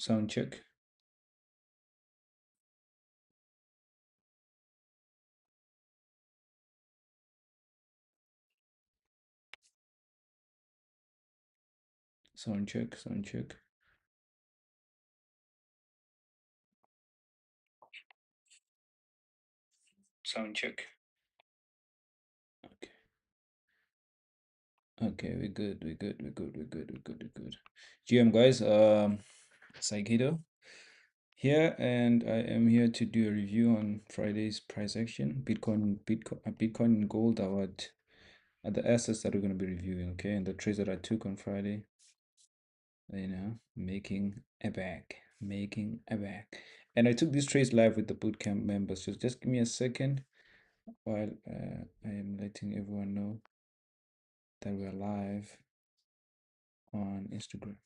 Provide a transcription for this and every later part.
Sound check. Sound check. Sound check. Sound check. Okay. Okay, we're good. We're good. We're good. We're good. We're good. We're good. GM guys, Saikido here, and I am here to do a review on Friday's price action. Bitcoin and gold are what are the assets that we're going to be reviewing, okay? And the trades that I took on Friday, making a bag. And I took these trades live with the bootcamp members. So just give me a second while I am letting everyone know that we're live on Instagram.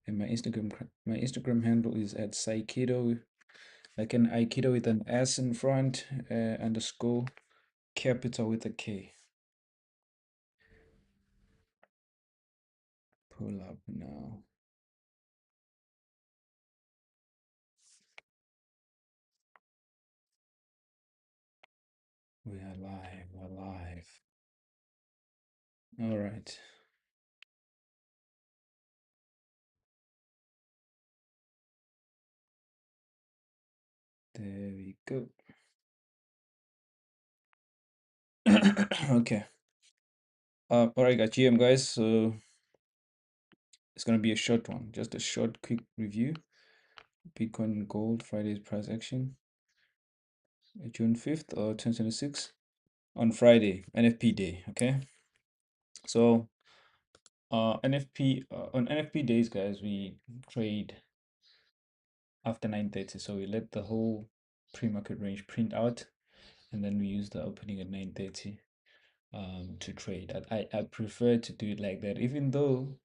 And my Instagram handle is at Saikido, like an Aikido with an S in front, underscore capital with a K. Pull up now. We are live. We're live. All right. There we go. Okay. All right, got GM guys. So it's gonna be a short one, just a short, quick review. Bitcoin and gold Friday's price action, June 5th or 2026 on Friday, NFP day. Okay. So NFP on NFP days, guys, we trade after 9:30. So we let the whole pre-market range print out, and then we use the opening at 9:30 to trade. I prefer to do it like that, even though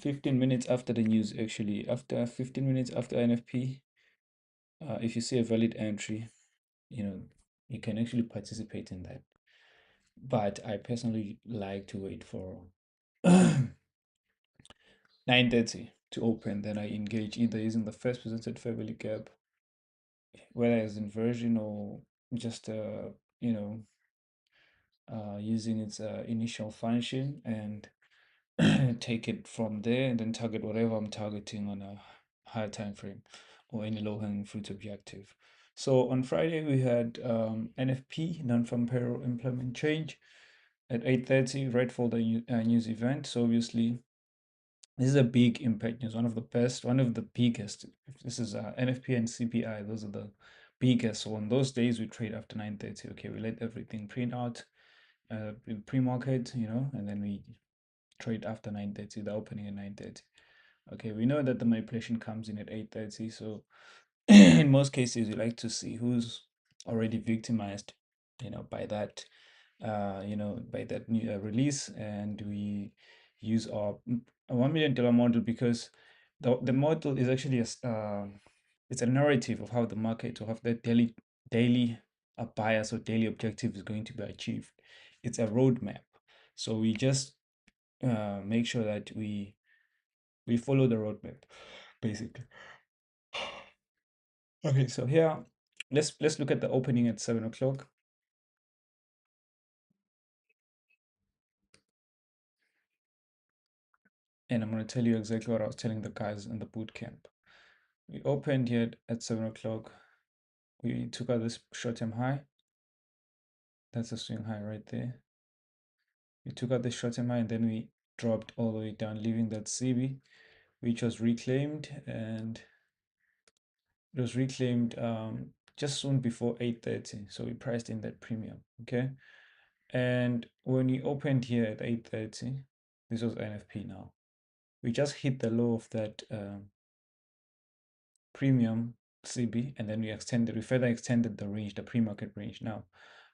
15 minutes after the news, actually, after 15 minutes after NFP, if you see a valid entry, you can actually participate in that. But I personally like to wait for 9:30 to open, then I engage either using the first presented fair value gap, whether it's inversion or just using its initial function, and take it from there and then target whatever I'm targeting on a higher time frame or any low-hanging fruit objective. So on Friday we had NFP, non-farm payroll employment change, at 8:30, right for the news event. So obviously this is a big impact news, one of the best, one of the biggest. This is NFP and CPI, those are the biggest. So on those days we trade after 9:30. Okay, we let everything print out pre-market, and then we trade after 9:30, the opening at 9:30. Okay, we know that the manipulation comes in at 8:30. So in most cases, we like to see who's already victimized, by that, by that new release, and we use our $1 million model because the model is actually it's a narrative of how the market or how that daily bias or daily objective is going to be achieved. It's a roadmap. So we just make sure that we follow the roadmap, basically. Okay, so here let's look at the opening at 7 o'clock. And I'm going to tell you exactly what I was telling the guys in the boot camp. We opened here at 7 o'clock. We took out this short-term high. That's a swing high right there. We took out the short-term high and then we dropped all the way down, leaving that CB, which was reclaimed, and it was reclaimed just soon before 8:30. So we priced in that premium. Okay. And when we opened here at 8:30, This was NFP now. We just hit the low of that premium CB, and then we further extended the range, the pre-market range. Now,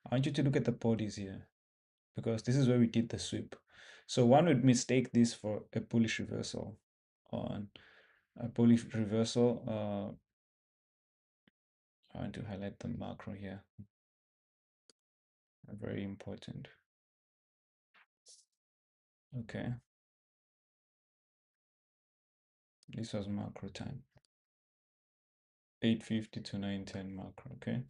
I want you to look at the bodies here, because this is where we did the sweep. So one would mistake this for a bullish reversal. On a bullish reversal, I want to highlight the macro here. Very important. Okay. This was macro time. 8:50 to 9:10 macro, okay?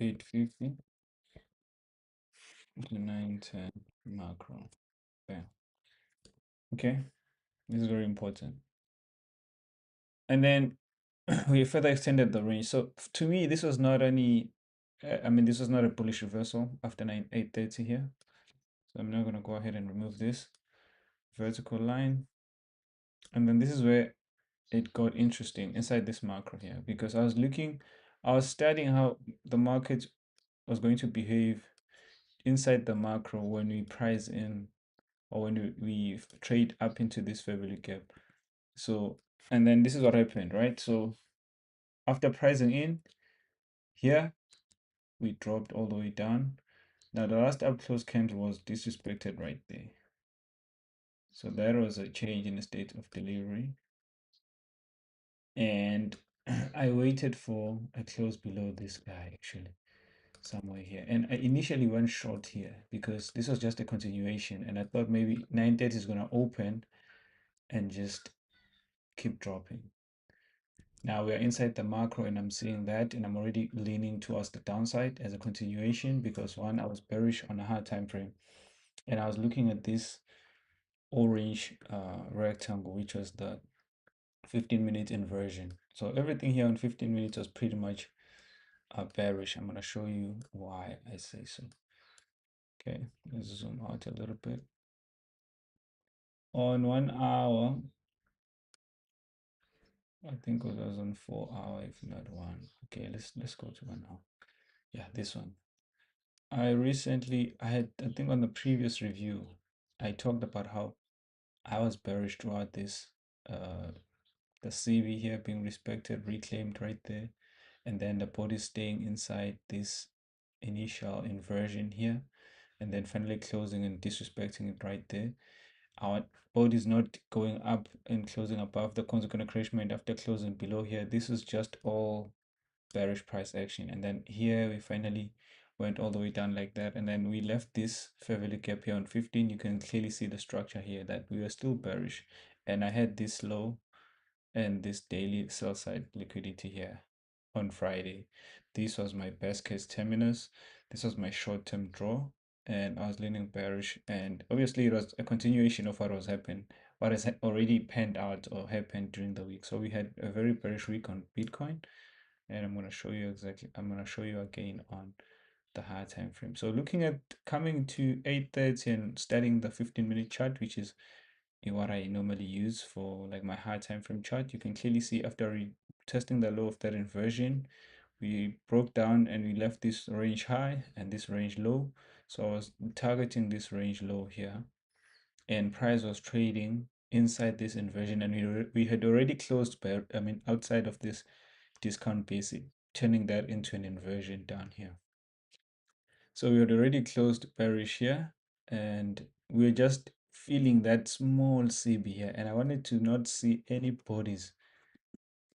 Eight 50 to 9:10 macro. There. Okay. This is very important. And then we further extended the range. So to me, this was not any, I mean, this was not a bullish reversal after 8:30 here. So I'm now going to go ahead and remove this vertical line. And then this is where it got interesting inside this macro here, because I was studying how the market was going to behave inside the macro when we price in, or when we trade up into this fair value gap. So, and then this is what happened, right? So after pricing in here, we dropped all the way down. Now the last up close candle was disrespected right there. So that was a change in the state of delivery. And I waited for a close below this guy actually, somewhere here. And I initially went short here because this was just a continuation, and I thought maybe 9:30 is gonna open and just keep dropping. Now we are inside the macro and I'm seeing that, and I'm already leaning towards the downside as a continuation, because one, I was bearish on a high time frame, and I was looking at this orange rectangle, which was the 15-minute inversion. So everything here on 15 minutes was pretty much bearish. I'm going to show you why I say so. Okay, let's zoom out a little bit. On 1 hour, I think it was on 4 hour, if not one. Okay, let's go to 1 hour. Yeah, this one. I think on the previous review, I talked about how I was bearish throughout this, the CV here being respected, reclaimed right there, and then the body staying inside this initial inversion here, and then finally closing and disrespecting it right there. Our body is not going up and closing above the consequent accretion after closing below here. This is just all bearish price action, and then here we finally went all the way down like that, and then we left this fair value gap here on 15. You can clearly see the structure here that we were still bearish, and I had this low and this daily sell side liquidity here on Friday. This was my best case terminus. This was my short-term draw, and I was leaning bearish, and obviously it was a continuation of what has already panned out or happened during the week. So we had a very bearish week on Bitcoin, and I'm going to show you again on the higher time frame. So looking at coming to 8:30 and studying the 15-minute chart, which is what I normally use for like my high time frame chart, you can clearly see after testing the low of that inversion, we broke down and we left this range high and this range low. So I was targeting this range low here, and price was trading inside this inversion, and we had already closed outside of this discount basic, turning that into an inversion down here. So we had already closed bearish here, and we're just feeling that small CB here, and I wanted to not see any bodies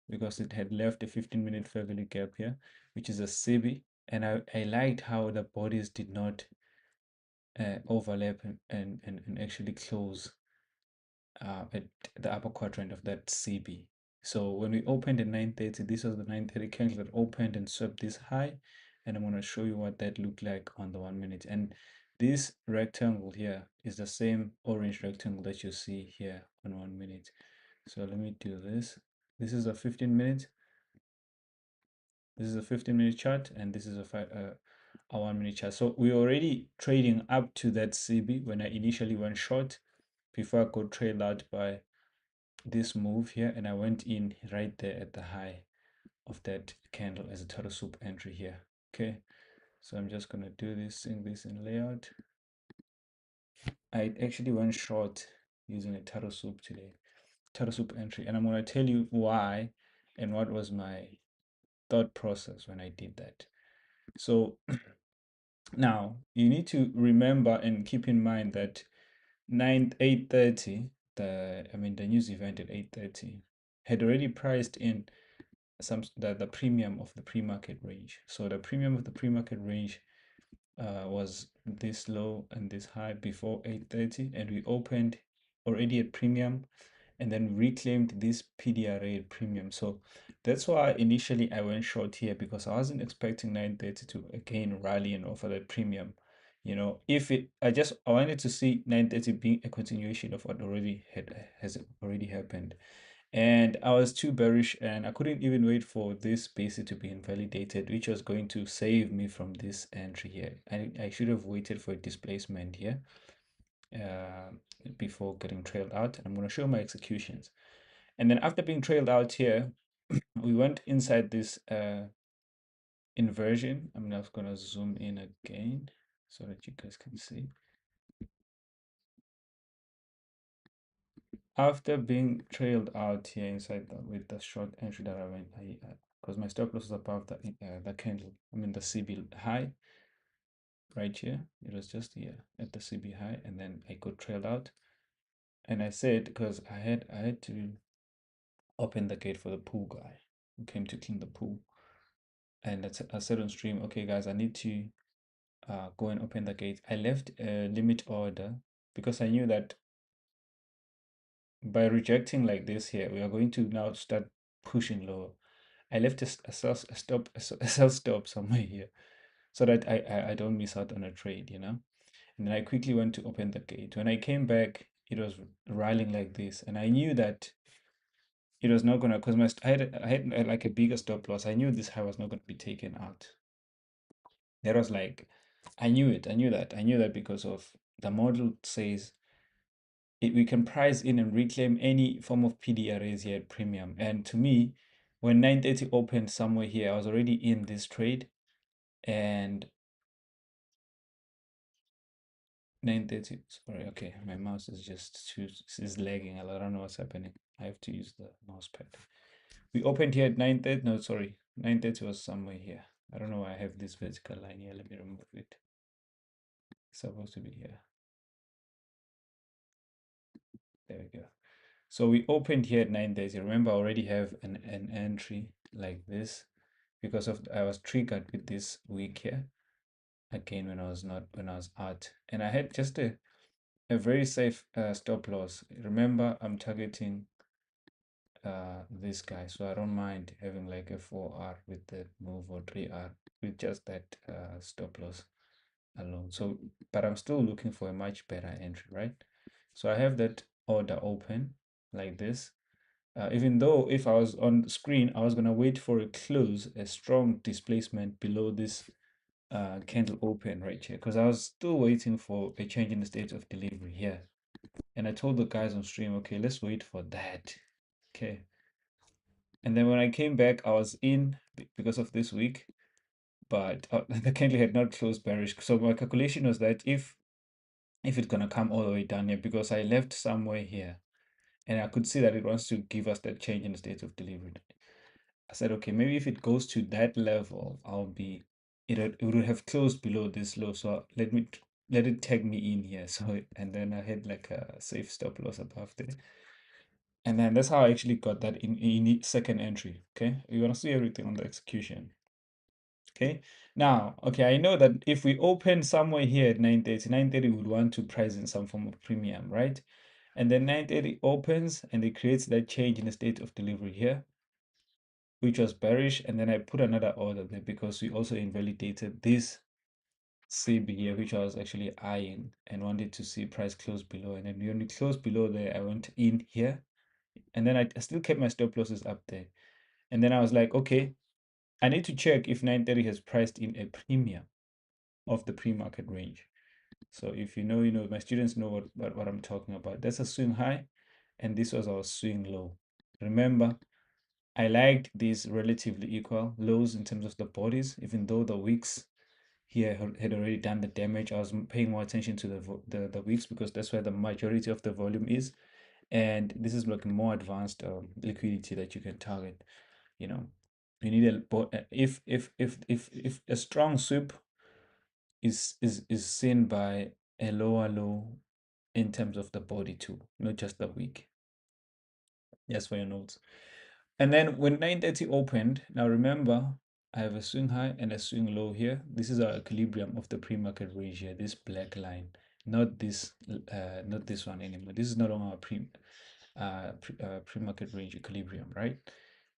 because it had left a 15-minute fair value gap here, which is a CB, and I liked how the bodies did not overlap and actually close at the upper quadrant of that CB. So when we opened at 9:30, this was the 9:30 candle that opened and swept this high, and I'm going to show you what that looked like on the 1 minute. And this rectangle here is the same orange rectangle that you see here on 1 minute. So let me do this. This is a 15-minute. This is a 15-minute chart, and this is a 1 minute chart. So we're already trading up to that CB when I initially went short before I got trailed out by this move here, and I went in right there at the high of that candle as a turtle soup entry here. Okay, so I'm just gonna do this, seeing this in layout. I actually went short using a turtle soup today, turtle soup entry, and I'm gonna tell you why and what was my thought process when I did that. So now you need to remember and keep in mind that 8:30, the news event at 8:30 had already priced in the premium of the pre-market range. So the premium of the pre-market range was this low and this high before 8:30, and we opened already at premium and then reclaimed this PDRA at premium. So that's why initially I went short here, because I wasn't expecting 9:30 to again rally and offer that premium. You know, I wanted to see 9:30 being a continuation of what has already happened. And I was too bearish and I couldn't even wait for this BTC to be invalidated, which was going to save me from this entry here. I should have waited for a displacement here uh, before getting trailed out. I'm going to show my executions. And then after being trailed out here, we went inside this inversion. I'm just going to zoom in again so that you guys can see. After being trailed out here inside with the short entry that I went, because my stop loss was above the candle, the CB high right here. It was just here at the CB high, and then I got trailed out. And I said, because I had to open the gate for the pool guy who came to clean the pool. And I said on stream, okay guys, I need to go and open the gate. I left a limit order because I knew that by rejecting like this here, we are going to now start pushing lower. I left a sell stop somewhere here so that I don't miss out on a trade, you know. And then I quickly went to open the gate. When I came back, it was rallying like this, and I knew that it was not gonna, because I had like a bigger stop loss. I knew this high was not gonna be taken out. That was like, I knew it. I knew that because of the model says we can price in and reclaim any form of PDRAs here at premium. And to me, when 9:30 opened somewhere here, I was already in this trade, and 9:30. Sorry, okay, my mouse is lagging. I don't know what's happening. I have to use the mouse pad. We opened here at 9:30. No, sorry, 9:30 was somewhere here. I don't know why I have this vertical line here. Let me remove it. It's supposed to be here. There we go. So we opened here at 9:30. Remember, I already have an entry like this because of I was triggered with this week here again when I was out, and I had just a very safe stop loss. Remember, I'm targeting this guy, so I don't mind having like a 4R with that move or 3R with just that stop loss alone. So, but I'm still looking for a much better entry, right? So I have that order open like this. Even though if I was on screen, I was gonna wait for a close, a strong displacement below this candle open right here, because I was still waiting for a change in the state of delivery here. And I told the guys on stream, okay, let's wait for that. Okay. And then when I came back, I was in because of this week, but the candle had not closed bearish. So my calculation was that if it's gonna come all the way down here, because I left somewhere here, and I could see that it wants to give us that change in the state of delivery. I said, okay, maybe if it goes to that level, it would have closed below this low. So let it tag me in here. So, and then I had like a safe stop loss above there. And then that's how I actually got that in second entry. Okay, you're gonna see everything on the execution. Okay, now, okay, I know that if we open somewhere here at 9:30, 9:30 would want to price in some form of premium, right? And then 9:30 opens and it creates that change in the state of delivery here, which was bearish. And then I put another order there because we also invalidated this CB here, which I was actually eyeing and wanted to see price close below. And then when it closed below there, I went in here. And then I still kept my stop losses up there. And then I was like, okay, I need to check if 9:30 has priced in a premium of the pre-market range. So if you know, you know, my students know what I'm talking about. That's a swing high, and this was our swing low. Remember, I liked these relatively equal lows in terms of the bodies, even though the wicks here had already done the damage. I was paying more attention to the wicks because that's where the majority of the volume is, and this is like more advanced liquidity that you can target. You know, you need if a strong sweep is seen by a lower low in terms of the body too, not just the wick. Yes, for your notes. And then when 930 opened, now remember, I have a swing high and a swing low here. This is our equilibrium of the pre-market range here, this black line, not this one anymore. This is no longer our pre-market range equilibrium, right?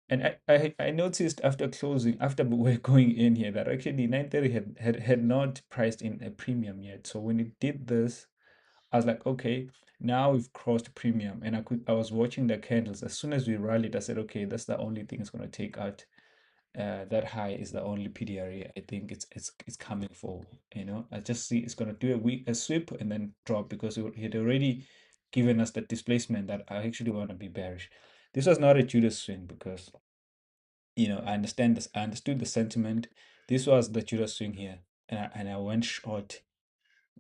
And I noticed after closing, after we're going in here, that actually 930 had not priced in a premium yet. So when it did this, I was like, okay, now we've crossed premium. And I was watching the candles. As soon as we rallied, I said, okay, that's the only thing it's gonna take out. That high is the only PDRA I think it's coming for. I just see it's gonna do a sweep and then drop because it had already given us that displacement that I actually want to be bearish. This was not a Judas swing because I understand this. I understood the sentiment. This was the Judas swing here, and I went short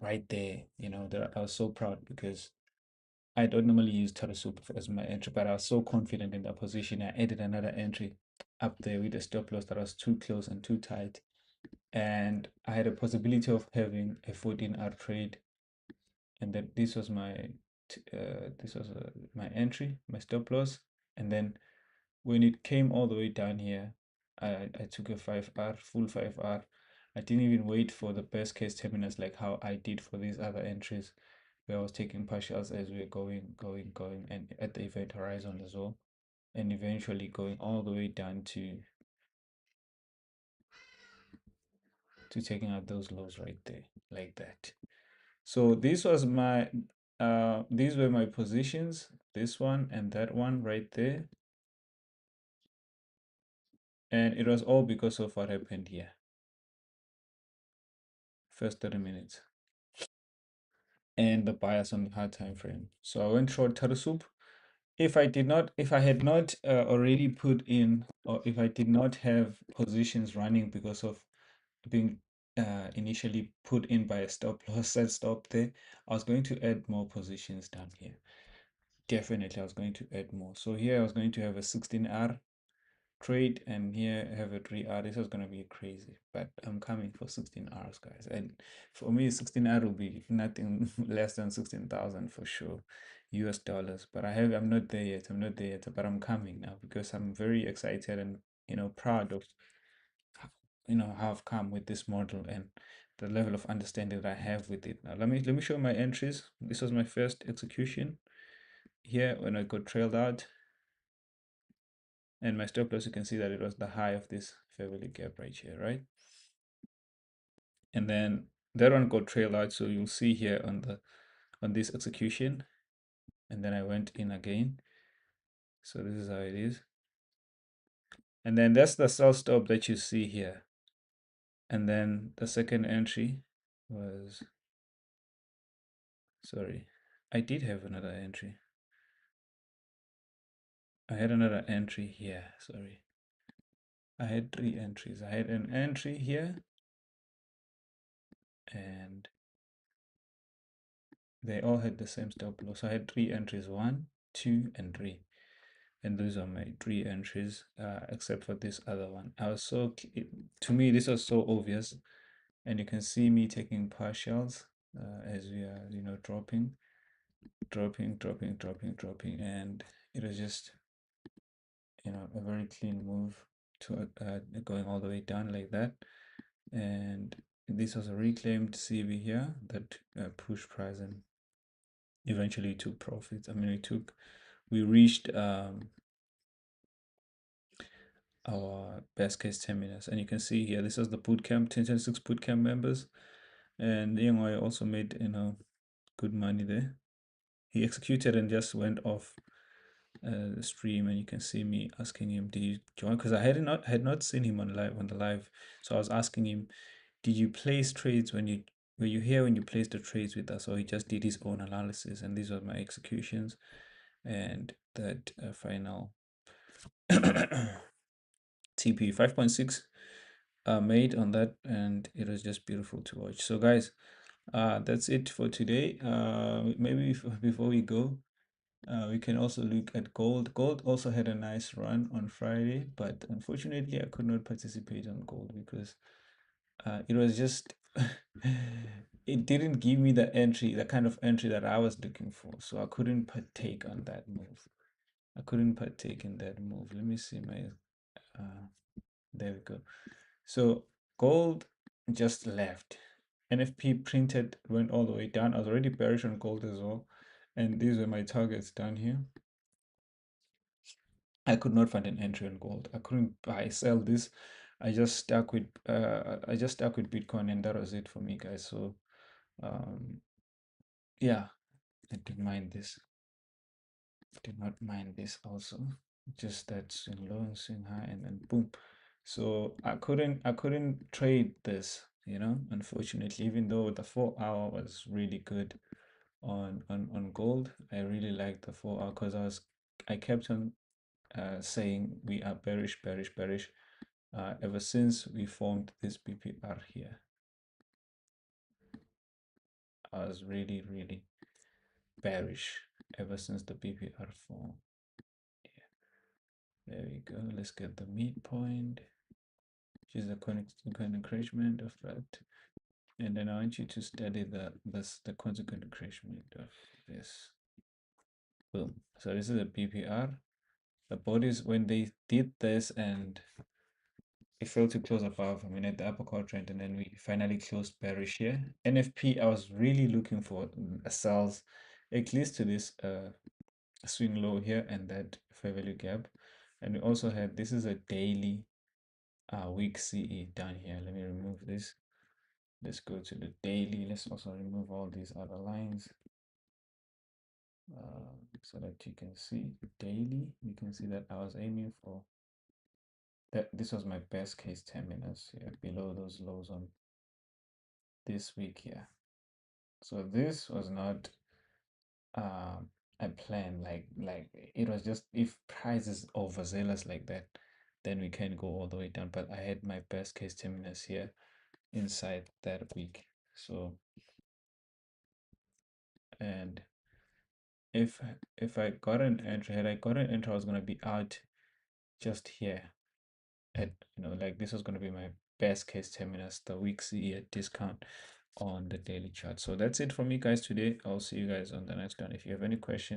right there. That I was so proud because I don't normally use Tarasup as my entry, but I was so confident in that position. I added another entry up there with a stop loss that was too close and too tight, and I had a possibility of having a 14-hour trade, and then this was my entry, my stop loss, and then when it came all the way down here, I took a 5R, full 5R. I didn't even wait for the best case terminus like how I did for these other entries where I was taking partials as we were going, and at the event horizon as well, and eventually going all the way down to taking out those lows right there, like that. So these were my positions, this one and that one right there, and it was all because of what happened here. First 30 minutes. And the bias on the hard time frame. So I went short Tarasup. If I had not already put in, or if I did not have positions running because of being initially put in by a stop loss set stop there, I was going to add more positions down here. Definitely, I was going to add more. So here I was going to have a 16R trade, and here I have a 3R. This is going to be crazy, but I'm coming for 16 hours, guys. And for me, 16R will be nothing less than 16,000 for sure, US dollars. But I'm not there yet. I'm not there yet, but I'm coming now because I'm very excited and proud of how I've come with this model and the level of understanding that I have with it. Now let me show my entries. This was my first execution here when I got trailed out. And my stop loss, you can see that it was the high of this fair value gap right here, right? And then that one got trailed out, so you'll see here on this execution. And then I went in again. So this is how it is. And then that's the sell stop that you see here. And then the second entry was, sorry, I did have another entry. I had another entry here, sorry. I had 3 entries. I had an entry here, and they all had the same stop loss. So I had 3 entries, 1, 2, and 3. And those are my 3 entries, except for this other one. To me, this was so obvious, and you can see me taking partials as we are, dropping, and it was just, a very clean move to going all the way down like that. And this was a reclaimed CV here that pushed price and eventually took profits. I mean, we reached our best case terminus, and you can see here this is the bootcamp 1026 bootcamp members, and I also made good money there. He executed and just went off the stream, and you can see me asking him, did you join? Because I had not seen him on the live, so I was asking him, did you place trades were you here when you placed the trades with us, or he just did his own analysis? And these were my executions and that final TP 5.6 made on that, and it was just beautiful to watch. So guys, that's it for today. Maybe before we go, we can also look at gold. Gold also had a nice run on Friday, but unfortunately I could not participate on gold because it was just it didn't give me the kind of entry that I was looking for, so I couldn't partake on that move. I couldn't partake in that move. Let me see my there we go. So gold just left. NFP printed, went all the way down. I was already bearish on gold as well, and these were my targets down here. I could not find an entry on gold. I couldn't buy sell this. I just stuck with Bitcoin, and that was it for me, guys. So yeah, I didn't mind this. Did not mind this also. Just that swing low and swing high, and then boom. So I couldn't trade this, unfortunately, even though the 4 hour was really good on gold. I really liked the 4 hour because I kept on saying we are bearish, bearish, bearish ever since we formed this BPR here. I was really, really bearish ever since the BPR formed. Yeah. There we go. Let's get the midpoint, which is the consequent encroachment of that. And then I want you to study the consequent encroachment of this. Boom. So this is a BPR. The bodies, when they did this and it failed to close above, at the upper quadrant, and then we finally closed bearish here. NFP, I was really looking for a sells at least to this swing low here and that fair value gap. And we also had, this is a daily weak CE down here. Let me remove this. Let's go to the daily. Let's also remove all these other lines so that you can see daily. You can see that I was aiming for that. This was my best case 10 minutes here below those lows on this week here. So this was not a plan, like it was just, if price is overzealous like that, then we can go all the way down. But I had my best case 10 minutes here inside that week. So, and if I got an entry, had I got an entry, I was gonna be out just here at, like this was gonna be my best case 10 minutes, the week CE at discount on the daily chart. So that's it for me, guys, today. I'll see you guys on the next one. If you have any questions,